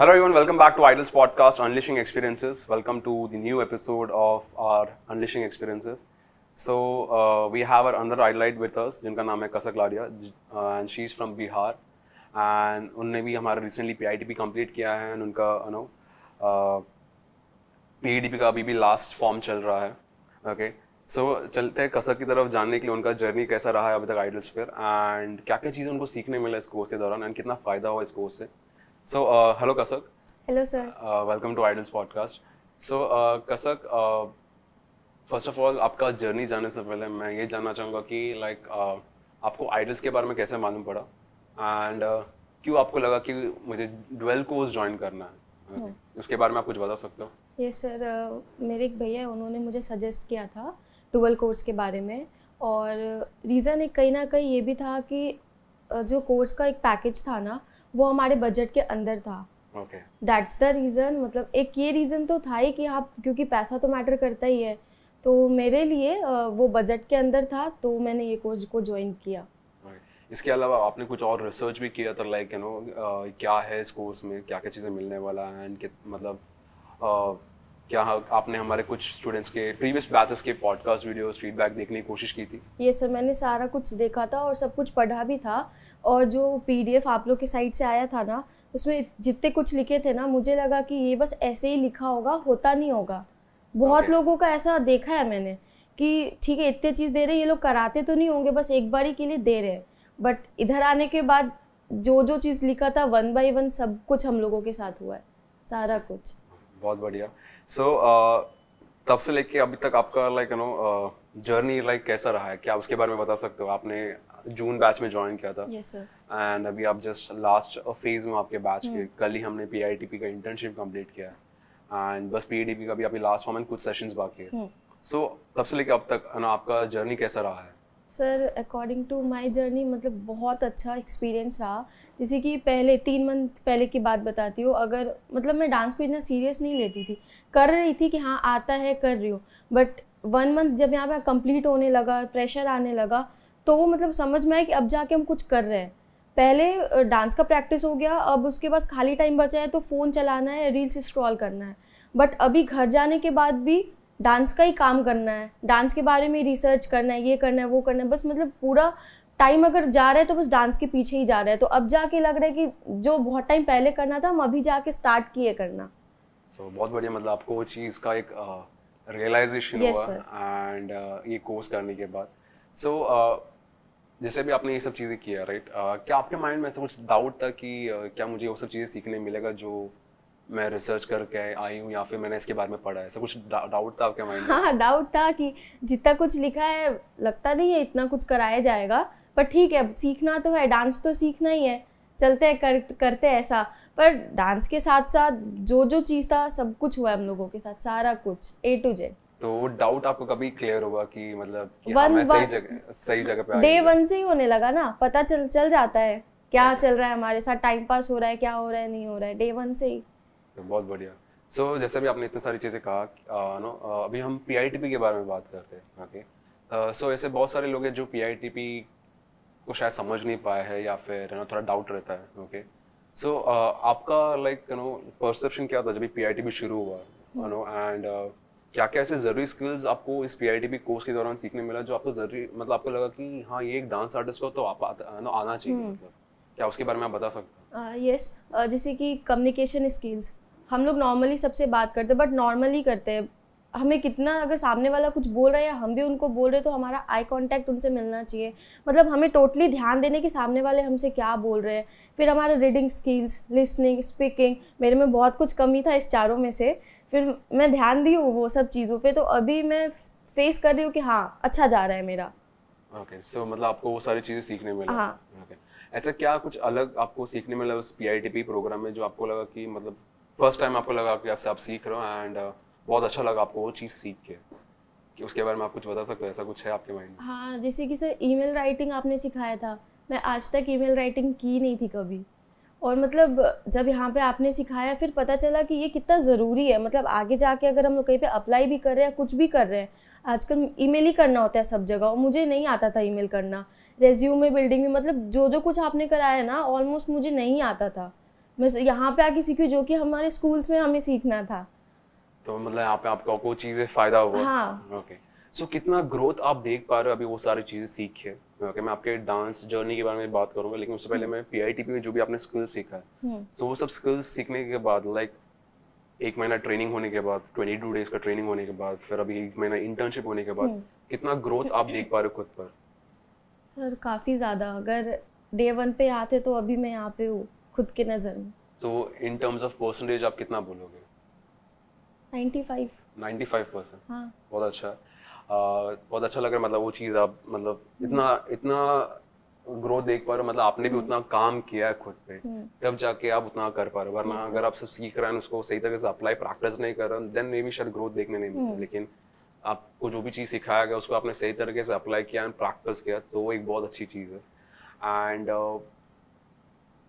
Hello everyone, welcome back to Idol's podcast Unleashing Experiences. Welcome to the new episode of our Unleashing Experiences. So we have our another idolite with us, जिनका नाम है कसक लाडिया, and she's from Bihar. And उन्होंने भी हमारा recently PITP complete किया है, and उनका PEDP का अभी भी last form चल रहा है. Okay. So चलते हैं कसक की तरफ जानने के लिए उनका जर्नी कैसा रहा है अभी तक आइडल्स पर, एंड क्या क्या चीज़ें उनको सीखने मिला इस कोर्स के दौरान, एंड कितना फ़ायदा हुआ इस कोर्स से. So, hello Kasak. Hello sir. Welcome to Idols podcast. So, Kasak, first of all, आपका जर्नी जाने से पहले मैं ये जानना चाहूँगा कि आपको आइडल्स के बारे में कैसे मालूम पड़ा, एंड क्यों आपको लगा कि मुझे डुअल कोर्स ज्वाइन करना है, उसके बारे में आप कुछ बता सकते हो? यस सर, मेरे एक भैया उन्होंने मुझे सजेस्ट किया था डुअल कोर्स के बारे में, और रीज़न एक कहीं ना कहीं ये भी था कि जो कोर्स का एक पैकेज था ना वो हमारे बजट के अंदर था. Okay, that's the reason. मतलब एक ये रीज़न तो था ही कि आप, क्योंकि पैसा तो मैटर करता ही है, तो मेरे लिए वो बजट के अंदर था, तो मैंने ये कोर्स को ज्वाइन किया. इसके अलावा आपने कुछ और रिसर्च भी किया था, लाइक क्या है इस कोर्स में, क्या क्या चीज़ें मिलने वाला है, एंड मतलब क्या आपने हमारे कुछ स्टूडेंट्स के प्रीवियस बैचेस के पॉडकास्ट वीडियोस फीडबैक देखने की कोशिश की थी? ये सर, मैंने सारा कुछ देखा था और सब कुछ पढ़ा भी था, और जो PDF आप लोग की साइट से आया था ना, उसमें जितने कुछ लिखे थे ना, मुझे लगा कि ये बस ऐसे ही लिखा होगा, होता नहीं होगा. बहुत लोगों का ऐसा देखा है मैंने कि ठीक है इतने चीज़ दे रहे, ये लोग कराते तो नहीं होंगे, बस एक बारी के लिए दे रहे हैं. बट इधर आने के बाद जो चीज़ लिखा था 1 by 1 सब कुछ हम लोगों के साथ हुआ है, सारा कुछ. बहुत बढ़िया. सो तब से लेके अभी तक आपका जर्नी कैसा रहा है, क्या उसके बारे में बता सकते हो? आपने जून बैच में ज्वाइन किया था, यस सर, एंड अभी आप जस्ट लास्ट फेज में आपके बैच के, कल ही हमने PITP का इंटर्नशिप कंप्लीट किया है, एंड बस PEDP का भी अभी लास्ट फॉर्म में कुछ सेशंस बाकी है. सो तब से लेके अब तक आपका जर्नी कैसा रहा है? Sir according to my journey मतलब बहुत अच्छा एक्सपीरियंस रहा. जैसे कि पहले 3 मंथ पहले की बात बताती हूँ, अगर मतलब मैं डांस को इतना सीरियस नहीं लेती थी, कर रही थी कि हाँ आता है कर रही हूँ, बट 1 मंथ जब यहाँ पे कंप्लीट होने लगा, प्रेशर आने लगा, तो मतलब समझ में आया कि अब जाके हम कुछ कर रहे हैं. पहले डांस का प्रैक्टिस हो गया, अब उसके बाद खाली टाइम बचा है तो फ़ोन चलाना है, रील्स स्क्रॉल करना है. बट अभी घर जाने के बाद भी डांस का ही काम करना है, डांस के बारे में रिसर्च करना है, ये करना है वो करना है, बस मतलब पूरा टाइम अगर जा रहा है तो बस डांस के पीछे ही जा रहा है. तो अब जाके लग रहा है कि जो बहुत टाइम पहले करना था हम अभी जाके स्टार्ट किए करना. सो बहुत बढ़िया. मतलब आपको वो चीज़ का एक रियलाइजेशन हुआ, एंड ये कोर्स करने के बाद. सो जैसे भी आपने ये सब चीज़ें किया, राइट, क्या आपके माइंड में ऐसा कुछ डाउट था कि क्या मुझे वो सब चीज़ें सीखने मिलेगा जो मैं रिसर्च करके आई हूँ, या फिर मैंने इसके बारे में पढ़ा है? ऐसा कुछ डाउट था आपके माइंड में? हाँ, डाउट था कि जितना कुछ लिखा है लगता नहीं है इतना कुछ कराया जाएगा, पर ठीक है अब सीखना तो है, डांस तो सीखना ही है, चलते हैं करते हैं ऐसा. पर डांस के साथ साथ जो चीज़ था सब कुछ हुआ है हम लोगों के साथ, सारा कुछ A to Z. तो वो डाउट आपको कभी क्लियर हुआ कि मतलब कि हाँ, मैं सही जगह पे आ Day 1 से ही होने लगा ना, पता चल जाता है क्या चल रहा है हमारे साथ, टाइम पास हो रहा है, क्या हो रहा है नहीं हो रहा है, Day 1 से ही. तो बहुत बढ़िया. सो जैसे भी आपने इतनी सारी चीज़ें कहा, अभी हम PITP के बारे में बात करते हैं. ओके, सो ऐसे बहुत सारे लोग हैं जो PITP को शायद समझ नहीं पाए हैं, या फिर थोड़ा डाउट रहता है. ओके, सो आपका परसेप्शन क्या था जब PITP शुरू हुआ, एंड क्या क्या ऐसे ज़रूरी स्किल्स आपको इस PITP कोर्स के दौरान सीखने मिला जो आपको ज़रूरी, मतलब आपको लगा कि हाँ ये एक डांस आर्टिस्ट को तो आना चाहिए, मतलब क्या उसके बारे में आप बता सकते हैं? यस, जैसे कि कम्युनिकेशन स्किल्स. हम लोग नॉर्मली सबसे बात करते हैं, बट नॉर्मली करते हैं, हमें कितना अगर सामने वाला कुछ बोल रहा है या हम भी उनको बोल रहे हैं तो हमारा आई कांटेक्ट उनसे मिलना चाहिए. मतलब हमें टोटली ध्यान देने कि सामने वाले हमसे क्या बोल रहे हैं. फिर हमारा रीडिंग स्किल्स, लिसनिंग, स्पीकिंग, मेरे में बहुत कुछ कमी था इस चारों में से. फिर मैं ध्यान दी हूँ वो सब चीज़ों पे, तो अभी मैं फेस कर रही हूँ कि हाँ अच्छा जा रहा है मेरा. ओके, सो मतलब आपको वो सारी चीज़ें सीखने मिला. हाँ. ओके, ऐसा क्या कुछ अलग आपको सीखने मिला उस PITP प्रोग्राम में जो आपको लगा कि मतलब फर्स्ट टाइम आपको लगा कि आप सीख रहे हो, एंड बहुत अच्छा लगा आपको वो चीज़ सीख के, कि उसके बारे में आप कुछ बता सकते हो? ऐसा कुछ है आपके माइंड में? हाँ, जैसे कि सर ईमेल राइटिंग आपने सिखाया था, मैं आज तक ईमेल राइटिंग की नहीं थी कभी, और मतलब जब यहाँ पे आपने सिखाया फिर पता चला कि ये कितना ज़रूरी है. मतलब आगे जाके अगर हम लोग कहीं पे अप्लाई भी कर रहे हैं, कुछ भी कर रहे हैं, आजकल ईमेल ही करना होता है सब जगह, और मुझे नहीं आता था ईमेल करना. रेज्यूमे बिल्डिंग में मतलब जो कुछ आपने कराया ना ऑलमोस्ट मुझे नहीं आता था. मैं यहाँ पे आके सीखी जो कि हमारे स्कूल्स में हमें सीखना था। तो मतलब यहाँ पे आपका कोई चीज़ें फायदा हुआ। हाँ। ओके। सो कितना ग्रोथ आप देख पा रहे हो अभी वो सारी चीज़ें सीख के? ओके, मैं आपके डांस जर्नी के बारे में बात करूंगा, लेकिन उससे पहले मैं पीआईटीपी में जो भी आपने स्किल्स सीखा है, तो वो सब स्किल्स सीखने के बाद लाइक 1 महीना ट्रेनिंग होने के बाद, 22 डेज का ट्रेनिंग होने के बाद, फिर अभी 1 महीना इंटर्नशिप होने के बाद, कितना ग्रोथ आप देख पा रहे हो खुद पर? सर काफ़ी ज़्यादा। अगर डे 1 पे आते तो अभी मैं यहाँ पे हूँ खुद के नज़र में। तो इन टर्म्स ऑफ परसेंटेज आप कितना बोलोगे? 95। 95%। हाँ। बहुत अच्छा। बहुत अच्छा लग रहा है, मतलब वो चीज़ आप मतलब इतना इतना ग्रोथ देख पा रहे हो, मतलब आपने भी उतना काम किया है खुद पे, तब जाके आप उतना कर पा रहे हो। वरना अगर आप सब सीख रहे हैं उसको सही तरह से अप्लाई प्रैक्टिस नहीं कर रहे, देन मे बी शायद ग्रोथ देखने नहीं मिलती। लेकिन आपको जो भी चीज़ सिखाया गया उसको आपने सही तरीके से अप्लाई किया एंड प्रैक्टिस किया, तो वो एक बहुत अच्छी चीज़ है। एंड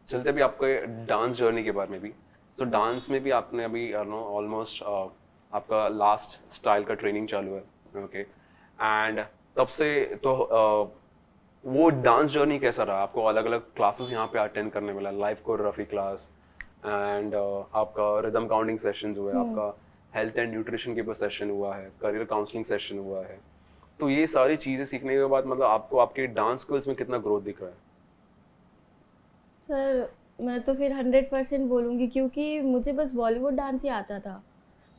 चलते भी आपके डांस जर्नी के बारे में भी। सो डांस में भी आपने अभी ऑलमोस्ट आपका लास्ट स्टाइल का ट्रेनिंग चालू है। ओके। एंड तब से तो वो डांस जर्नी कैसा रहा? आपको अलग अलग क्लासेस यहाँ पे अटेंड करने मिला, लाइव कोरियोग्राफी क्लास एंड आपका रिदम काउंटिंग सेशंस हुए, आपका हेल्थ एंड न्यूट्रिशन के ऊपर सेशन हुआ है, करियर काउंसलिंग सेशन हुआ है। तो ये सारी चीज़ें सीखने के बाद मतलब आपको आपके डांस स्किल्स में कितना ग्रोथ दिख रहा है? सर मैं तो फिर 100% बोलूँगी, क्योंकि मुझे बस बॉलीवुड डांस ही आता था।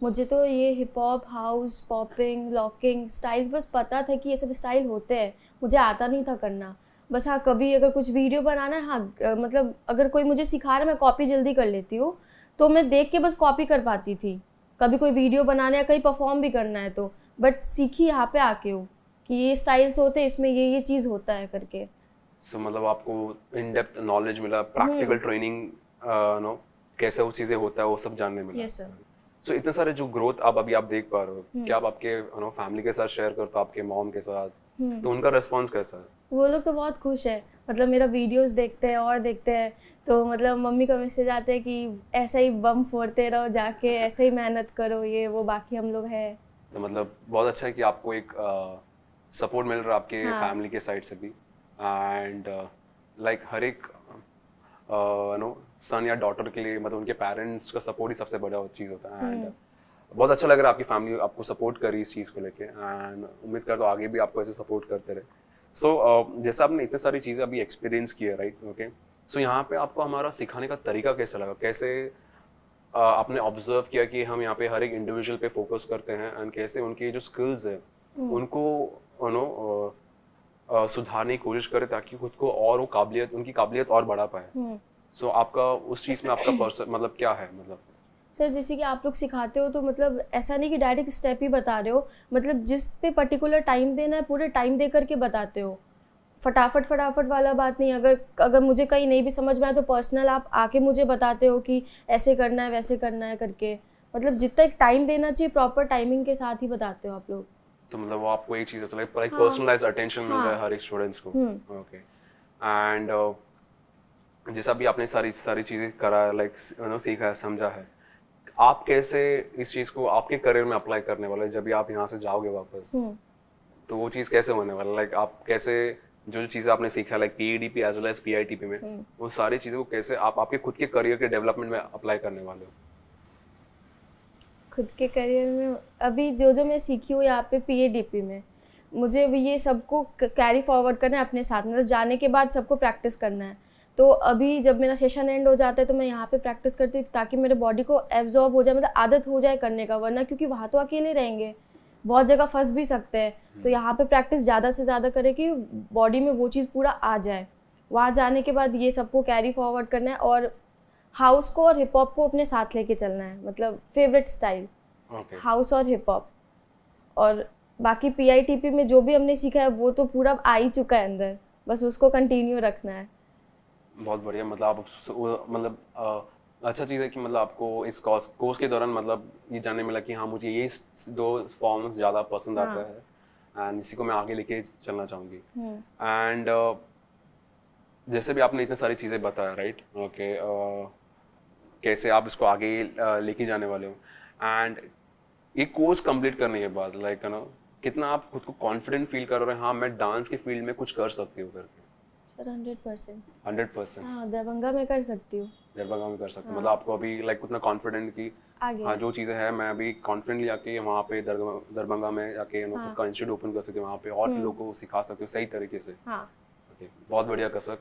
मुझे तो ये hip hop, house, popping, locking styles बस पता था कि ये सब स्टाइल होते हैं, मुझे आता नहीं था करना। बस हाँ, कभी अगर कुछ वीडियो बनाना है, हाँ मतलब अगर कोई मुझे सिखा रहा है, मैं कॉपी जल्दी कर लेती हूँ, तो मैं देख के बस कॉपी कर पाती थी। कभी कोई वीडियो बनाना है, कहीं परफॉर्म भी करना है तो, बट सीखी यहाँ पे आके हो कि ये स्टाइल्स होते हैं, इसमें ये चीज़ होता है करके। सो मतलब आपको इन डेप्थ नॉलेज मिला, प्रैक्टिकल ट्रेनिंग नो कैसे वो चीज़ें होता है वो सब जानने मिला। Yes sir. सो इतने सारे जो ग्रोथ आप अभी आप देख पा रहे हो, क्या आप आपके फैमिली के साथ शेयर करते हो, आपके मॉम के साथ? तो उनका रिस्पॉन्स कैसा है? वो लोग तो बहुत खुश है, मतलब मेरा वीडियोस देखते हैं और देखते हैं, तो मतलब मम्मी का मैसेज आते हैं कि ऐसा ही बम फोड़ते रहो जाके, ऐसे ही मेहनत करो, ये वो, बाकी हम लोग है। तो मतलब बहुत अच्छा है कि आपको एक सपोर्ट मिल रहा है आपके फैमिली के साइड से भी। एंड लाइक हर एक नो सन या डॉटर के लिए मतलब उनके पेरेंट्स का सपोर्ट ही सबसे बड़ा चीज़ होता है। एंड बहुत अच्छा लग रहा है आपकी फैमिली आपको सपोर्ट करी इस चीज़ को लेके, एंड उम्मीद करता हूँ आगे भी आपको ऐसे सपोर्ट करते रहे। सो जैसे आपने इतने सारी चीज़ें अभी एक्सपीरियंस की है, राइट? ओके। सो यहाँ पे आपको हमारा सिखाने का तरीका कैसा लगा? कैसे आपने ऑब्जर्व किया कि हम यहाँ पे हर एक इंडिविजुअल पे फोकस करते हैं एंड कैसे उनकी जो स्किल्स है उनको सुधारने की कोशिश करें ताकि खुद को और वो काबिलियत, उनकी काबिलियत और बढ़ा पाए। सो आपका उस चीज़ में आपका पर्सन मतलब क्या है? मतलब सर जैसे कि आप लोग सिखाते हो तो मतलब ऐसा नहीं कि डायरेक्ट स्टेप ही बता रहे हो, मतलब जिस पे पर्टिकुलर टाइम देना है पूरे टाइम दे करके बताते हो, फटाफट वाला बात नहीं। अगर मुझे कहीं नहीं भी समझ में आए तो पर्सनल आप आके मुझे बताते हो कि ऐसे करना है वैसे करना है करके, मतलब जितना एक टाइम देना चाहिए प्रॉपर टाइमिंग के साथ ही बताते हो आप लोग। तो मतलब वो आपको एक चीज़ है, लाइक पर्सनलाइज अटेंशन मिल रहा है हर एक स्टूडेंट्स को। ओके। एंड जैसा भी आपने सारी चीज़ें करा, लाइक सीखा है, समझा है, आप कैसे इस चीज़ को आपके करियर में अप्लाई करने वाले जब भी आप यहाँ से जाओगे वापस? तो वो चीज़ कैसे होने वाला? लाइक आप कैसे जो चीज़ें आपने सीखा like PEDP as well as PITP में, वो सारी चीज़ों को कैसे आप आपके खुद के करियर के डेवलपमेंट में अप्लाई करने वाले हो? खुद के करियर में अभी जो मैं सीखी हूँ यहाँ पे पीएडीपी में, मुझे ये सबको कैरी फॉरवर्ड करना है अपने साथ, मतलब जाने के बाद सबको प्रैक्टिस करना है। तो अभी जब मेरा सेशन एंड हो जाता है तो मैं यहाँ पे प्रैक्टिस करती हूँ ताकि मेरे बॉडी को एब्जॉर्ब हो जाए, मतलब आदत हो जाए करने का, वरना क्योंकि वहाँ तो अकेले रहेंगे, बहुत जगह फंस भी सकते हैं। तो यहाँ पे प्रैक्टिस ज़्यादा से ज़्यादा करें कि बॉडी में वो चीज़ पूरा आ जाए। वहाँ जाने के बाद ये सबको कैरी फॉरवर्ड करना है और हाउस को और हिप हॉप को अपने साथ लेके चलना है, मतलब फेवरेट स्टाइल हाउस और हिप हॉप। और बाकी पीआईटीपी में जो भी हमने सीखा है वो तो पूरा आ ही चुका है अंदर, बस उसको कंटिन्यू रखना है। बहुत बढ़िया। मतलब आप मतलब अच्छा चीज़ है कि मतलब आपको इस कोर्स के दौरान मतलब ये जानने मिला कि हाँ मुझे ये 2 फॉर्म्स ज़्यादा पसंद आता है एंड इसी को मैं आगे लेके चलना चाहूँगी। एंड जैसे भी आपने इतनी सारी चीज़ें बताया, राइट? ओके। कैसे आप इसको आगे लेके जाने वाले हो, एंड एक कोर्स कंप्लीट करने के बाद लाइक कितना आप खुद को कॉन्फिडेंट फील कर रहे हैं, हाँ मैं डांस के फील्ड में कुछ कर सकती हूँ करके? सर 100%। 100%? हाँ, दरभंगा में कर सकती हूँ। दरभंगा में कर सकते हैं। मतलब आपको अभी लाइक उतना कॉन्फिडेंट कि आगे हाँ जो चीज़ें हैं मैं अभी कॉन्फिडेंटली आके वहाँ पे दरभंगा में जाके खुद का इंस्टीट्यूट ओपन कर सकती हूँ, वहाँ पे और लोगों को सिखा सकती हूँ सही तरीके से। हाँ। ओके, बहुत बढ़िया कसक।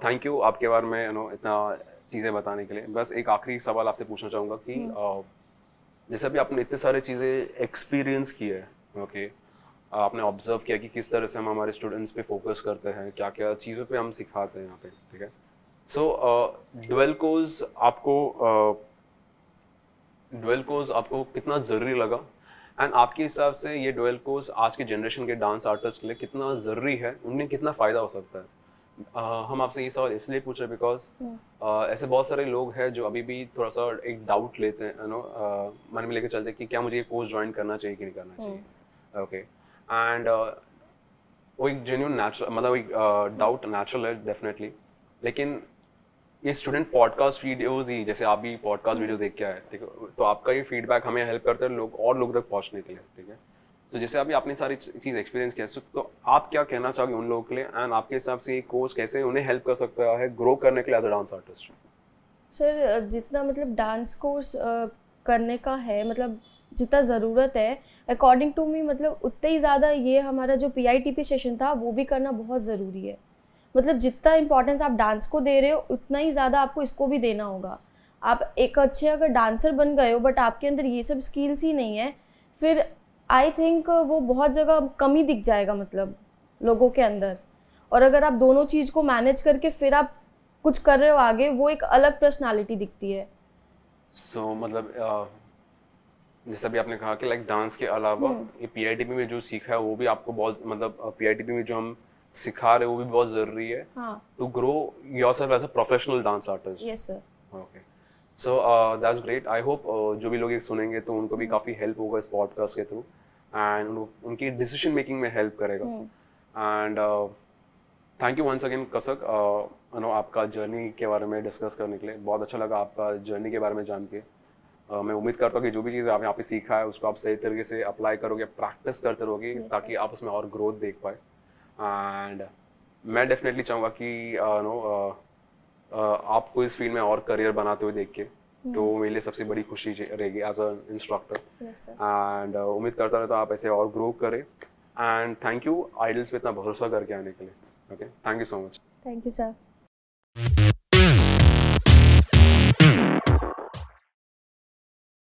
थैंक यू आपके बारे में इतना चीज़ें बताने के लिए। बस एक आखिरी सवाल आपसे पूछना चाहूँगा कि जैसे अभी आपने इतने सारे चीज़ें एक्सपीरियंस की है, ओके, आपने ऑब्जर्व किया कि किस तरह से हम हमारे स्टूडेंट्स पे फोकस करते हैं, क्या क्या चीज़ों पे हम सिखाते हैं यहाँ पे, ठीक है। सो ड्वेल कोर्स आपको कितना ज़रूरी लगा, एंड आपके हिसाब से ये ड्वेल कोर्स आज के जनरेशन के डांस आर्टिस्ट के लिए कितना ज़रूरी है, उन्हें कितना फ़ायदा हो सकता है? हम आपसे ये सवाल इसलिए पूछ रहे बिकॉज ऐसे बहुत सारे लोग हैं जो अभी भी थोड़ा सा एक डाउट लेते हैं, मन में लेके चलते हैं कि क्या मुझे ये कोर्स ज्वाइन करना चाहिए कि नहीं करना चाहिए, ओके। एंड वो एक जेन्युइन नेचुरल, मतलब एक डाउट नेचुरल है डेफिनेटली, लेकिन ये स्टूडेंट पॉडकास्ट वीडियोस ही, जैसे आप भी पॉडकास्ट वीडियोस देख के आए, ठीक है, तो आपका ये फीडबैक हमें हेल्प करता है लोग तक पहुंचने के लिए, ठीक है। तो जैसे अभी आपने सारी चीज़ एक्सपीरियंस किया, तो आप क्या कहना चाहोगे उन लोगों के लिए, एंड आपके हिसाब से ये कोर्स कैसे उन्हें हेल्प कर सकता है ग्रो करने के लिए as a dance artist? Sir जितना मतलब डांस कोर्स करने का है, मतलब जितना ज़रूरत है अकॉर्डिंग टू मी, मतलब उतना ही ज़्यादा ये हमारा जो PITP सेशन था वो भी करना बहुत ज़रूरी है। मतलब जितना इम्पोर्टेंस आप डांस को दे रहे हो उतना ही ज़्यादा आपको इसको भी देना होगा। आप एक अच्छे अगर डांसर बन गए हो बट आपके अंदर ये सब स्किल्स ही नहीं है, फिर आई थिंक वो बहुत जगह कमी दिख जाएगा मतलब लोगों के अंदर। और अगर आप दोनों चीज़ को मैनेज करके फिर आप कुछ कर रहे हो आगे, वो एक अलग पर्सनालिटी दिखती है। सो मतलब जैसे अभी आपने कहा कि लाइक डांस के अलावा ये PITP में जो सीखा है वो भी आपको बहुत, मतलब PITP में जो हम सिखा रहे हैं वो भी बहुत ज़रूरी है to grow yourself as a professional dance artist. Yes sir. Okay, so that's great. I hope जो भी लोग ये सुनेंगे तो उनको भी काफ़ी हेल्प होगा इस पॉडकास्ट के थ्रू, एंड उनकी डिसीजन मेकिंग में हेल्प करेगा। And thank you once again Kasak, आपका जर्नी के बारे में डिस्कस करने के लिए। बहुत अच्छा लगा आपका जर्नी के बारे में जान के। मैं उम्मीद करता हूँ कि जो भी चीज़ आप यहाँ पे सीखा है उसको आप सही तरीके से अप्लाई करोगे, प्रैक्टिस करते रहोगे, ताकि आप उसमें और ग्रोथ देख पाए। एंड मैं डेफिनेटली चाहूँगा कि आपको इस फील्ड में और करियर बनाते हुए देख के, तो मेरे लिए सबसे बड़ी खुशी रहेगी एज अ इंस्ट्रक्टर। एंड उम्मीद करता रहता हूँ आप ऐसे और ग्रो करें। एंड थैंक यू आइडल्स पे इतना भरोसा करके आने के लिए। Okay, thank you so much. Thank you sir.